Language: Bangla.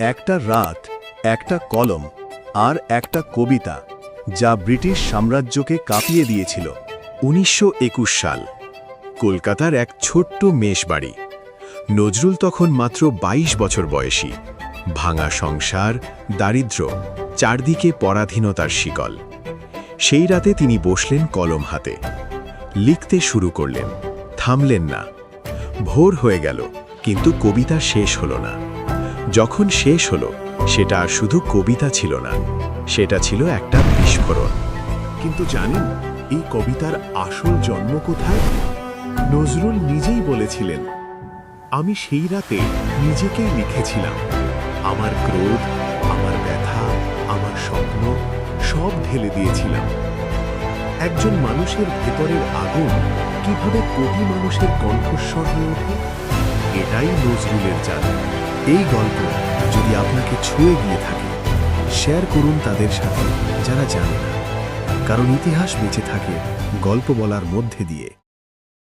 একটা রাত, একটা কলম আর একটা কবিতা যা ব্রিটিশ সাম্রাজ্যকে কাঁপিয়ে দিয়েছিল। 1921 সাল, কলকাতার এক ছোট্ট মেষবাড়ি। নজরুল তখন মাত্র 22 বছর বয়সী। ভাঙা সংসার, দারিদ্র্য, চারদিকে পরাধীনতার শিকল। সেই রাতে তিনি বসলেন কলম হাতে, লিখতে শুরু করলেন, থামলেন না। ভোর হয়ে গেল, কিন্তু কবিতা শেষ হলো না। যখন শেষ হলো, সেটা আর শুধু কবিতা ছিল না, সেটা ছিল একটা বিস্ফোরণ। কিন্তু জানেন এই কবিতার আসল জন্ম কোথায়? নজরুল নিজেই বলেছিলেন, আমি সেই রাতে নিজেকেই লিখেছিলাম। আমার ক্রোধ, আমার ব্যথা, আমার স্বপ্ন সব ঢেলে দিয়েছিলাম। একজন মানুষের ভেতরের আগুন কিভাবে কোটি মানুষের কণ্ঠস্বর হয়ে ওঠে, এটাই নজরুলের জাদু। এই গল্প যদি আপনাকে ছুঁয়ে গিয়ে থাকে, শেয়ার করুন তাদের সাথে যারা জানে না, কারণ ইতিহাস বেঁচে থাকে গল্প বলার মধ্যে দিয়ে।